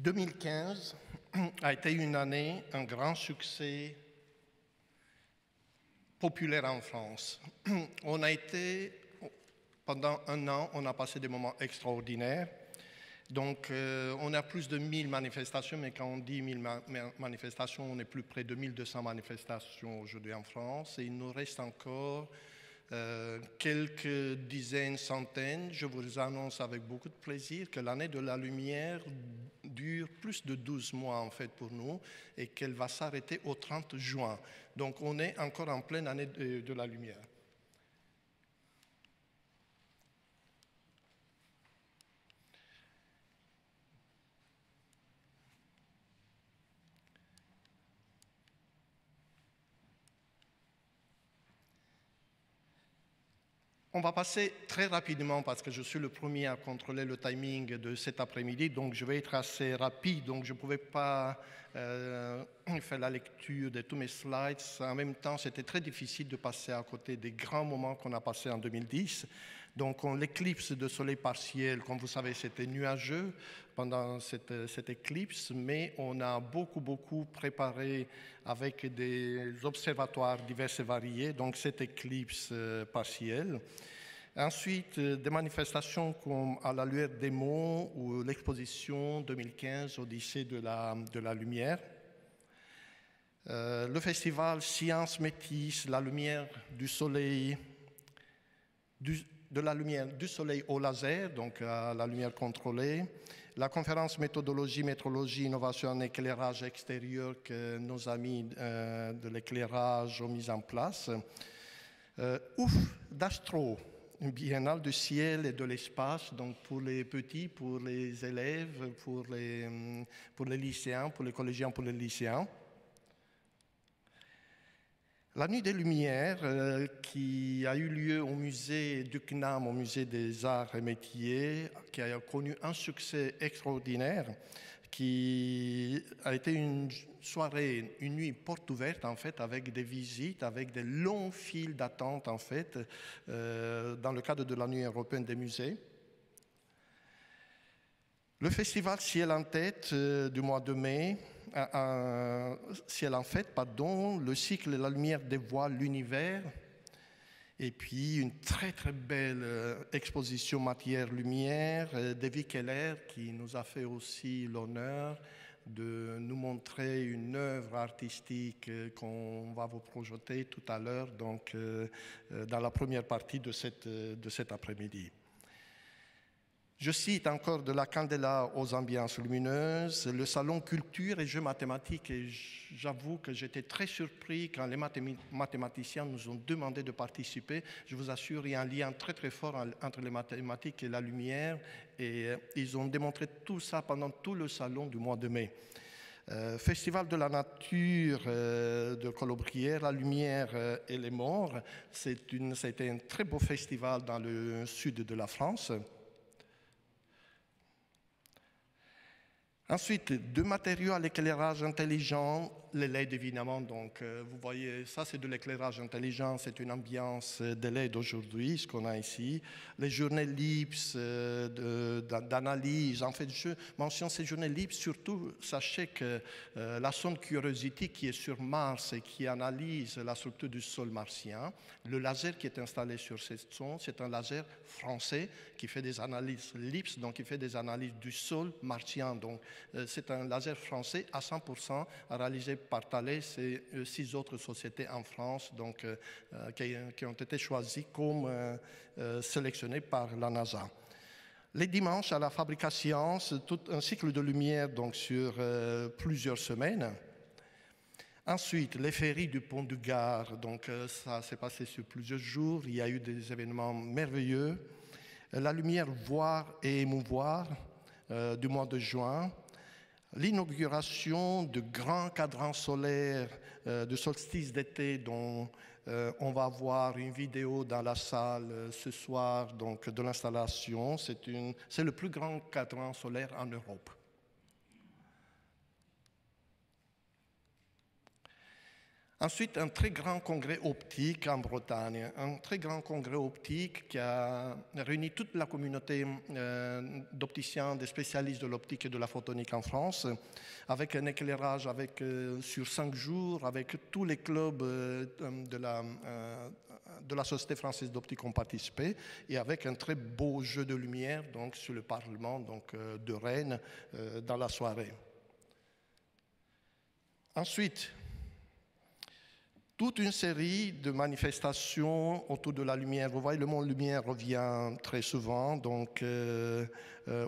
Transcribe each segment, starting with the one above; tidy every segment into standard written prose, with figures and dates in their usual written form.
2015 a été une année, un grand succès populaire en France. On a été, pendant un an, on a passé des moments extraordinaires. Donc, on a plus de 1000 manifestations, mais quand on dit 1000 manifestations, on est plus près de 1200 manifestations aujourd'hui en France. Et il nous reste encore quelques dizaines, centaines. Je vous annonce avec beaucoup de plaisir que l'année de la lumière dure plus de 12 mois en fait pour nous et qu'elle va s'arrêter au 30 juin. Donc, on est encore en pleine année de la lumière. On va passer très rapidement parce que je suis le premier à contrôler le timing de cet après-midi, donc je vais être assez rapide, donc je ne pouvais pas faire la lecture de tous mes slides. En même temps, c'était très difficile de passer à côté des grands moments qu'on a passés en 2010. Donc l'éclipse de soleil partiel, comme vous savez, c'était nuageux pendant cette éclipse, mais on a beaucoup préparé avec des observatoires divers et variés, donc cette éclipse partielle. Ensuite, des manifestations comme à la lueur des monts ou l'exposition 2015 Odyssée de la lumière. Le festival Science Métis, la lumière du soleil, de la lumière du soleil au laser, donc à la lumière contrôlée. La conférence méthodologie, métrologie, innovation en éclairage extérieur que nos amis de l'éclairage ont mis en place. Ouf d'Astro, une biennale du ciel et de l'espace, donc pour les petits, pour les élèves, pour les lycéens, pour les collégiens, pour les lycéens. La Nuit des Lumières, qui a eu lieu au musée du CNAM, au musée des Arts et Métiers, qui a connu un succès extraordinaire, qui a été une soirée, une nuit porte ouverte en fait, avec des visites, avec des longs files d'attente en fait, dans le cadre de la Nuit européenne des musées. Le festival Ciel en tête du mois de mai, Ciel en fête, pardon, le cycle La lumière dévoile l'univers, et puis une très belle exposition matière-lumière d'Evie Keller qui nous a fait aussi l'honneur de nous montrer une œuvre artistique qu'on va vous projeter tout à l'heure, donc dans la première partie de cet après-midi. Je cite encore de la Candela aux ambiances lumineuses, le salon culture et jeux mathématiques, et j'avoue que j'étais très surpris quand les mathématiciens nous ont demandé de participer. Je vous assure, il y a un lien très fort entre les mathématiques et la lumière, et ils ont démontré tout ça pendant tout le salon du mois de mai. Festival de la nature de Colobrières, la lumière et les morts, c'était un très beau festival dans le sud de la France. Ensuite, deux matériaux à l'éclairage intelligent, les LED évidemment, donc vous voyez, ça c'est de l'éclairage intelligent, c'est une ambiance de LED aujourd'hui, ce qu'on a ici. Les journées LIPS d'analyse, en fait je mentionne ces journées LIPS, surtout sachez que la sonde Curiosity qui est sur Mars et qui analyse la structure du sol martien, le laser qui est installé sur cette sonde, c'est un laser français qui fait des analyses LIPS, donc qui fait des analyses du sol martien, donc c'est un laser français à 100% réalisé par Thales et 6 autres sociétés en France donc, qui ont été choisies comme sélectionnées par la NASA. Les dimanches à la Fabrica Science, tout un cycle de lumière donc, sur plusieurs semaines. Ensuite, les ferries du pont du Gard, donc ça s'est passé sur plusieurs jours, il y a eu des événements merveilleux. La lumière voir et émouvoir du mois de juin. L'inauguration de grands cadrans solaires de solstice d'été dont on va voir une vidéo dans la salle ce soir donc, de l'installation. C'est le plus grand cadran solaire en Europe. Ensuite, un très grand congrès optique en Bretagne, un très grand congrès optique qui a réuni toute la communauté d'opticiens, des spécialistes de l'optique et de la photonique en France, avec un éclairage sur 5 jours, avec tous les clubs de la Société française d'optique ont participé, et avec un très beau jeu de lumière donc, sur le Parlement de Rennes dans la soirée. Ensuite, toute une série de manifestations autour de la lumière. Vous voyez, le mot lumière revient très souvent. Donc,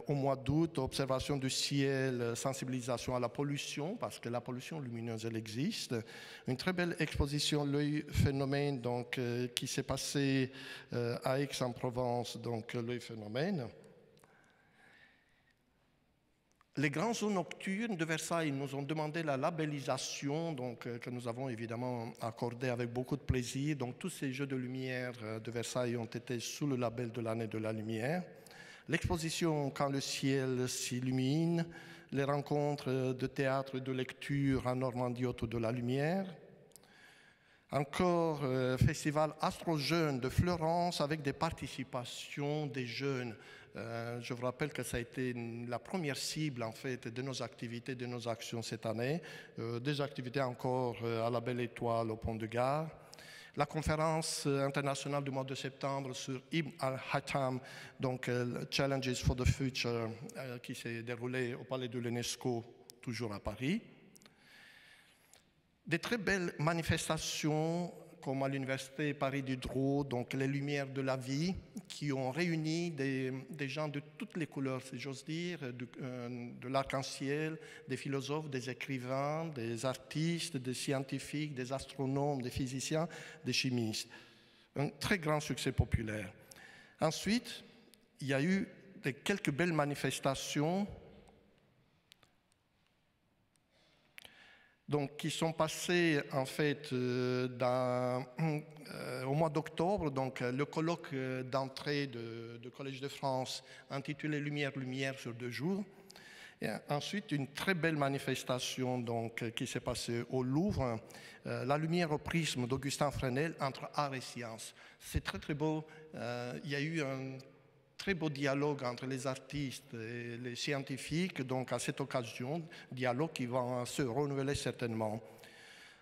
au mois d'août, observation du ciel, sensibilisation à la pollution, parce que la pollution lumineuse, elle existe. Une très belle exposition, l'œil phénomène, donc, qui s'est passée à Aix-en-Provence, donc l'œil phénomène. Les grands zoos nocturnes de Versailles nous ont demandé la labellisation, que nous avons évidemment accordé avec beaucoup de plaisir. Donc, tous ces jeux de lumière de Versailles ont été sous le label de l'année de la lumière. L'exposition Quand le ciel s'illumine, les rencontres de théâtre et de lecture en Normandie autour de la lumière. Encore, festival Astro-Jeunes de Florence avec des participations des jeunes. Je vous rappelle que ça a été la première cible en fait de nos activités, de nos actions cette année. Des activités encore à la Belle Étoile au Pont de Gare. La conférence internationale du mois de septembre sur Ibn al-Haytham, donc Challenges for the Future, qui s'est déroulée au Palais de l'UNESCO, toujours à Paris. Des très belles manifestations comme à l'Université Paris Diderot, donc les Lumières de la vie, qui ont réuni des gens de toutes les couleurs, si j'ose dire, de l'arc-en-ciel, des philosophes, des écrivains, des artistes, des scientifiques, des astronomes, des physiciens, des chimistes. Un très grand succès populaire. Ensuite, il y a eu quelques belles manifestations donc, qui sont passés en fait au mois d'octobre, donc le colloque d'entrée de Collège de France intitulé Lumière, Lumière sur 2 jours. Et ensuite, une très belle manifestation donc, qui s'est passée au Louvre, La lumière au prisme d'Augustin Fresnel entre art et science. C'est très très beau. Il y a eu un très beau dialogue entre les artistes et les scientifiques, donc à cette occasion, dialogue qui va se renouveler certainement.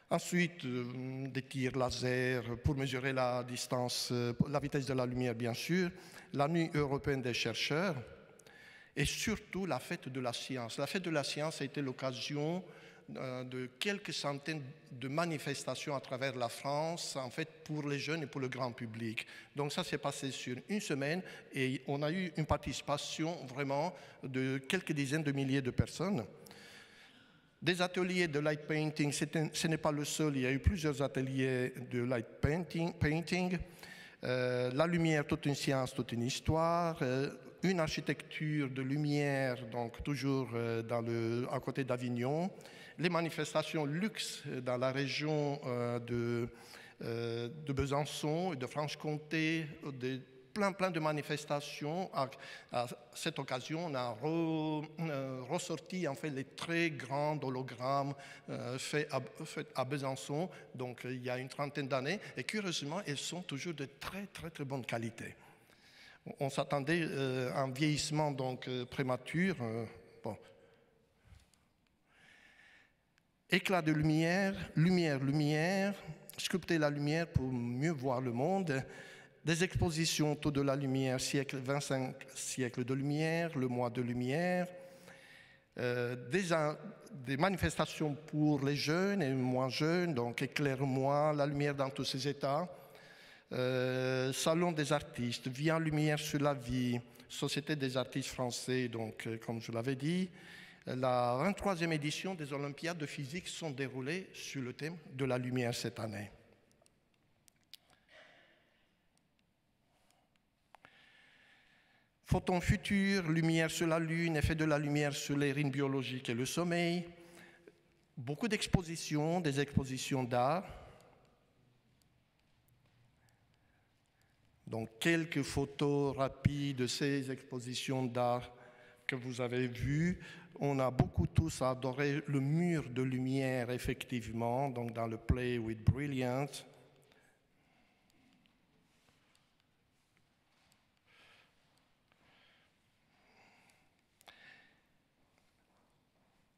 Ensuite, des tirs laser pour mesurer la distance, la vitesse de la lumière, bien sûr, la nuit européenne des chercheurs, et surtout la fête de la science. La fête de la science a été l'occasion de quelques centaines de manifestations à travers la France, en fait, pour les jeunes et pour le grand public. Donc ça s'est passé sur une semaine et on a eu une participation vraiment de quelques dizaines de milliers de personnes. Des ateliers de light painting, ce n'est pas le seul, il y a eu plusieurs ateliers de light painting. La lumière, toute une science, toute une histoire. Une architecture de lumière, donc toujours à côté d'Avignon. Les manifestations luxe dans la région de Besançon et de Franche-Comté, plein de manifestations. À cette occasion, on a ressorti en fait les très grands hologrammes faits à Besançon, donc il y a une trentaine d'années, et curieusement, elles sont toujours de très bonne qualité. On s'attendait à un vieillissement donc prématuré. Bon. Éclat de lumière, lumière, sculpter la lumière pour mieux voir le monde. Des expositions autour de la lumière, 25 siècles de lumière, le mois de lumière. Des manifestations pour les jeunes et moins jeunes, donc éclaire-moi, la lumière dans tous ses états. Salon des artistes, Vie en lumière sur la vie, Société des artistes français, donc comme je l'avais dit. La 23e édition des Olympiades de physique sont déroulées sur le thème de la lumière cette année. Photon futur, lumière sur la Lune, effet de la lumière sur les rythmes biologiques et le sommeil. Beaucoup d'expositions, des expositions d'art. Donc, quelques photos rapides de ces expositions d'art que vous avez vues. On a beaucoup tous adoré le mur de lumière, effectivement, donc dans le Play with Brilliance.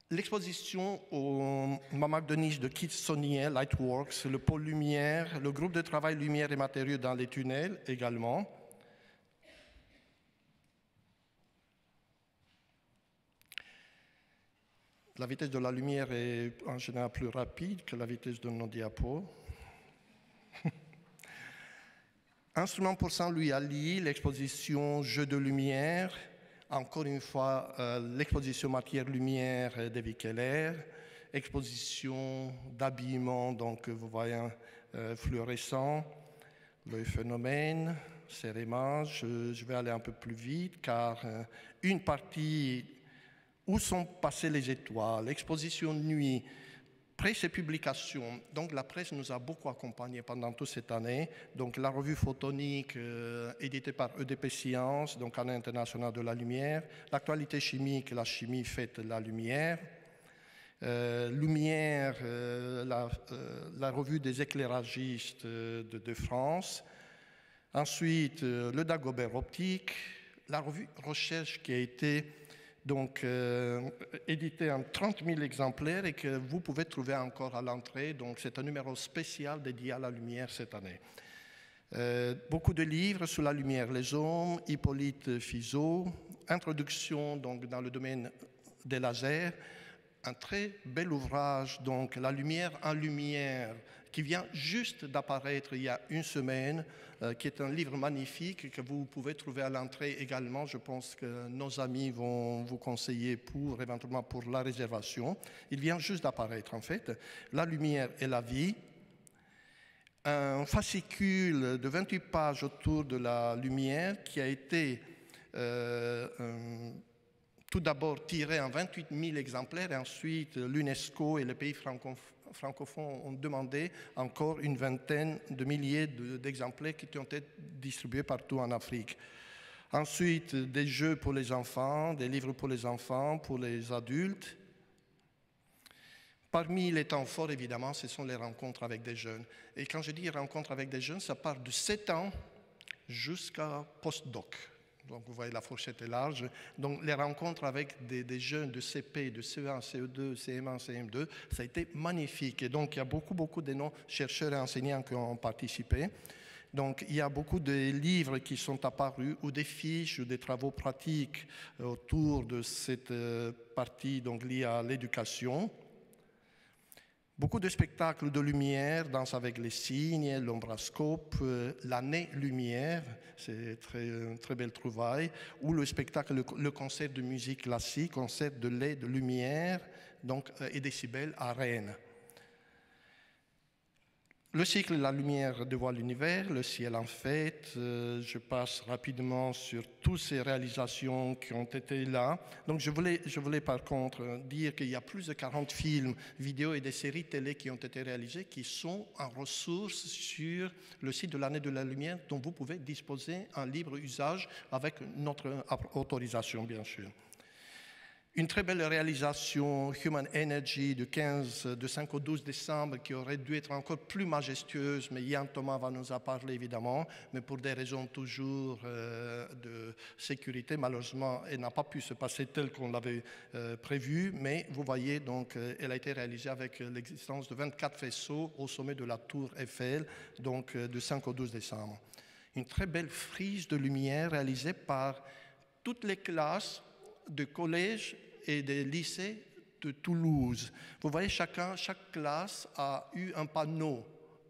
L'exposition au Mamak de niche de Keith Saunier, Lightworks, le pôle lumière, le groupe de travail lumière et matériaux dans les tunnels également. La vitesse de la lumière est en général plus rapide que la vitesse de nos diapos. Instrument pour Saint-Louis à Lille, l'exposition Jeux de lumière. Encore une fois, l'exposition matière-lumière d'Evi Keller, exposition d'habillement, donc vous voyez fluorescent, le phénomène, CEREMA. Je vais aller un peu plus vite car une partie où sont passées les étoiles, l'exposition nuit, presse et publication. Donc la presse nous a beaucoup accompagnés pendant toute cette année. Donc la revue photonique éditée par EDP Science, donc Année internationale de la lumière, l'actualité chimique, la chimie faite la lumière, Lumière, la revue des éclairagistes de France. Ensuite, le Dagobert optique, la revue Recherche qui a été donc édité en 30 000 exemplaires et que vous pouvez trouver encore à l'entrée. Donc c'est un numéro spécial dédié à la lumière cette année. Beaucoup de livres sur la lumière, les hommes, Hippolyte Fizeau, introduction donc dans le domaine des lasers, un très bel ouvrage, donc La lumière en lumière, qui vient juste d'apparaître il y a une semaine, qui est un livre magnifique que vous pouvez trouver à l'entrée également. Je pense que nos amis vont vous conseiller éventuellement pour la réservation. Il vient juste d'apparaître en fait. La lumière et la vie. Un fascicule de 28 pages autour de la lumière qui a été tout d'abord tiré en 28 000 exemplaires et ensuite l'UNESCO et les pays francophones ont demandé encore une vingtaine de milliers d'exemplaires qui ont été distribués partout en Afrique. Ensuite, des jeux pour les enfants, des livres pour les enfants, pour les adultes. Parmi les temps forts, évidemment, ce sont les rencontres avec des jeunes. Et quand je dis rencontres avec des jeunes, ça part de 7 ans jusqu'à post-doc. Donc, vous voyez, la fourchette est large. Donc, les rencontres avec des jeunes de CP, de CE1, CE2, CM1, CM2, ça a été magnifique. Et donc, il y a beaucoup de nos chercheurs et enseignants qui ont participé. Donc, il y a beaucoup de livres qui sont apparus, ou des fiches, ou des travaux pratiques autour de cette partie donc, liée à l'éducation. Beaucoup de spectacles de lumière, Danse avec les signes, l'ombrascope, l'année lumière, c'est très belle trouvaille, ou le spectacle, le concert de musique classique, concert de LED de lumière, donc, et décibels à Rennes. Le cycle La lumière dévoile l'univers, le ciel en fête. Je passe rapidement sur toutes ces réalisations qui ont été là. Donc je voulais par contre dire qu'il y a plus de 40 films, vidéos et des séries télé qui ont été réalisés, qui sont en ressources sur le site de l'année de la lumière, dont vous pouvez disposer en libre usage avec notre autorisation, bien sûr. Une très belle réalisation Human Energy de 5 au 12 décembre qui aurait dû être encore plus majestueuse, mais Yann Thomas va nous en parler évidemment, mais pour des raisons toujours de sécurité, malheureusement, elle n'a pas pu se passer telle qu'on l'avait prévu, mais vous voyez, donc, elle a été réalisée avec l'existence de 24 faisceaux au sommet de la tour Eiffel, donc de 5 au 12 décembre. Une très belle frise de lumière réalisée par toutes les classes de collège et des lycées de Toulouse. Vous voyez, chaque classe a eu un panneau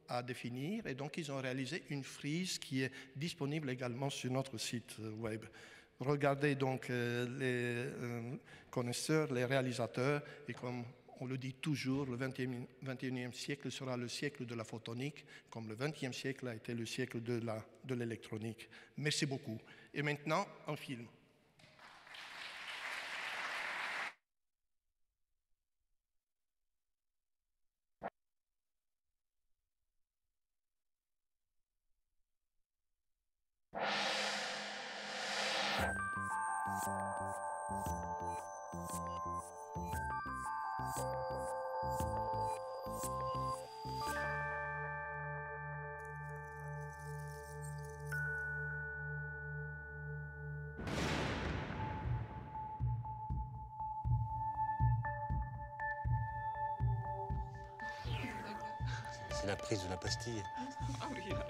à définir et donc ils ont réalisé une frise qui est disponible également sur notre site web. Regardez donc les connaisseurs, les réalisateurs et comme on le dit toujours, le 21e siècle sera le siècle de la photonique, comme le 20e siècle a été le siècle de l'électronique. Merci beaucoup. Et maintenant, un film. C'est la prise de la pastille. Ah oui, voilà.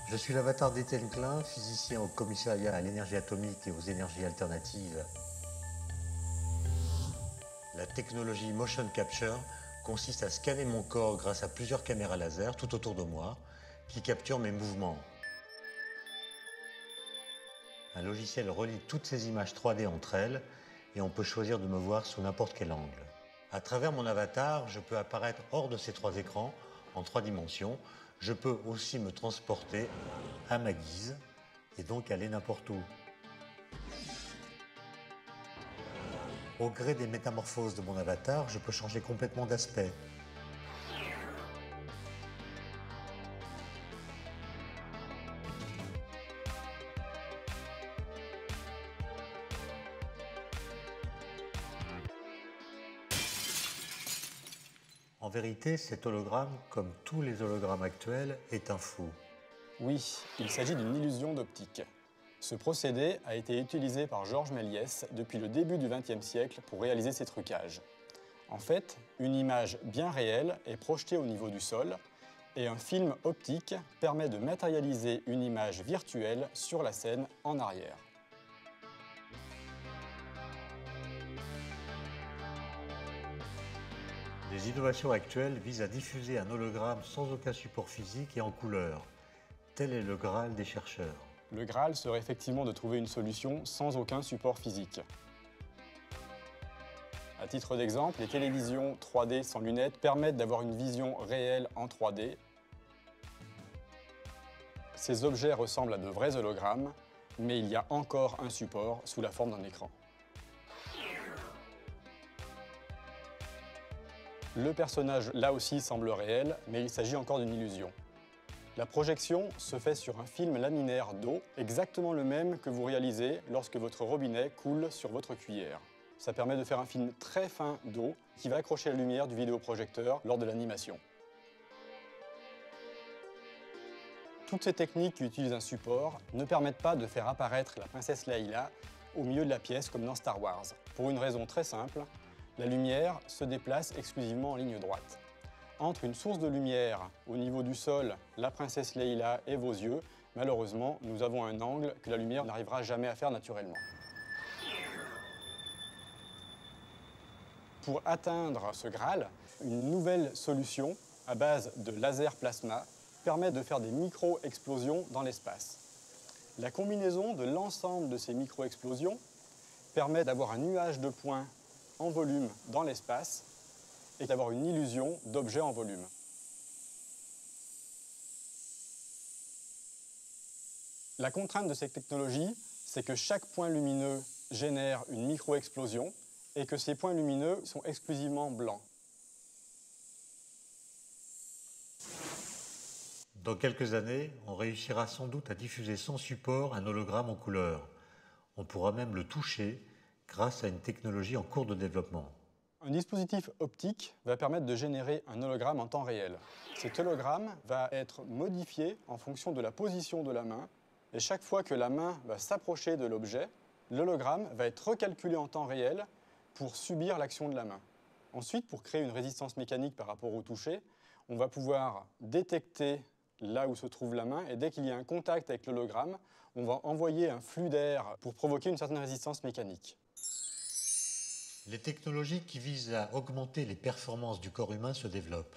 Je suis l'avatar d'Étienne Klein, physicien au commissariat à l'énergie atomique et aux énergies alternatives. La technologie Motion Capture consiste à scanner mon corps grâce à plusieurs caméras laser tout autour de moi qui capturent mes mouvements. Un logiciel relie toutes ces images 3D entre elles et on peut choisir de me voir sous n'importe quel angle. À travers mon avatar, je peux apparaître hors de ces trois écrans en 3 dimensions. Je peux aussi me transporter à ma guise et donc aller n'importe où. Au gré des métamorphoses de mon avatar, je peux changer complètement d'aspect. En vérité, cet hologramme, comme tous les hologrammes actuels, est un faux. Oui, il s'agit d'une illusion d'optique. Ce procédé a été utilisé par Georges Méliès depuis le début du XXe siècle pour réaliser ces trucages. En fait, une image bien réelle est projetée au niveau du sol et un film optique permet de matérialiser une image virtuelle sur la scène en arrière. Les innovations actuelles visent à diffuser un hologramme sans aucun support physique et en couleur. Tel est le Graal des chercheurs. Le Graal serait effectivement de trouver une solution sans aucun support physique. À titre d'exemple, les télévisions 3D sans lunettes permettent d'avoir une vision réelle en 3D. Ces objets ressemblent à de vrais hologrammes, mais il y a encore un support sous la forme d'un écran. Le personnage, là aussi, semble réel, mais il s'agit encore d'une illusion. La projection se fait sur un film laminaire d'eau, exactement le même que vous réalisez lorsque votre robinet coule sur votre cuillère. Ça permet de faire un film très fin d'eau qui va accrocher la lumière du vidéoprojecteur lors de l'animation. Toutes ces techniques qui utilisent un support ne permettent pas de faire apparaître la princesse Leïla au milieu de la pièce comme dans Star Wars. Pour une raison très simple, la lumière se déplace exclusivement en ligne droite. Entre une source de lumière au niveau du sol, la princesse Leïla et vos yeux, malheureusement, nous avons un angle que la lumière n'arrivera jamais à faire naturellement. Pour atteindre ce Graal, une nouvelle solution à base de laser plasma permet de faire des micro-explosions dans l'espace. La combinaison de l'ensemble de ces micro-explosions permet d'avoir un nuage de points en volume dans l'espace et d'avoir une illusion d'objet en volume. La contrainte de cette technologie, c'est que chaque point lumineux génère une micro-explosion et que ces points lumineux sont exclusivement blancs. Dans quelques années, on réussira sans doute à diffuser sans support un hologramme en couleur. On pourra même le toucher grâce à une technologie en cours de développement. Un dispositif optique va permettre de générer un hologramme en temps réel. Cet hologramme va être modifié en fonction de la position de la main et chaque fois que la main va s'approcher de l'objet, l'hologramme va être recalculé en temps réel pour subir l'action de la main. Ensuite, pour créer une résistance mécanique par rapport au toucher, on va pouvoir détecter là où se trouve la main et dès qu'il y a un contact avec l'hologramme, on va envoyer un flux d'air pour provoquer une certaine résistance mécanique. Les technologies qui visent à augmenter les performances du corps humain se développent.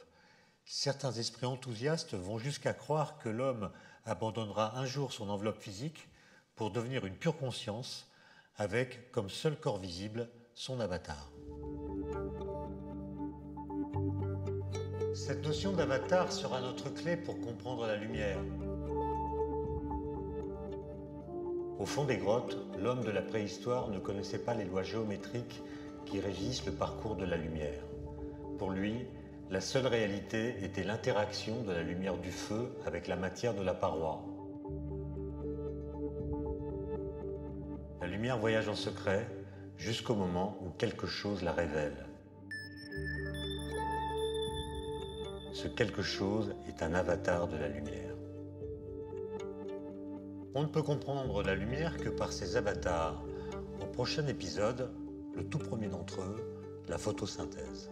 Certains esprits enthousiastes vont jusqu'à croire que l'homme abandonnera un jour son enveloppe physique pour devenir une pure conscience avec comme seul corps visible son avatar. Cette notion d'avatar sera notre clé pour comprendre la lumière. Au fond des grottes, l'homme de la préhistoire ne connaissait pas les lois géométriques qui régissent le parcours de la lumière. Pour lui, la seule réalité était l'interaction de la lumière du feu avec la matière de la paroi. La lumière voyage en secret jusqu'au moment où quelque chose la révèle. Ce quelque chose est un avatar de la lumière. On ne peut comprendre la lumière que par ses avatars. Au prochain épisode, le tout premier d'entre eux, la photosynthèse.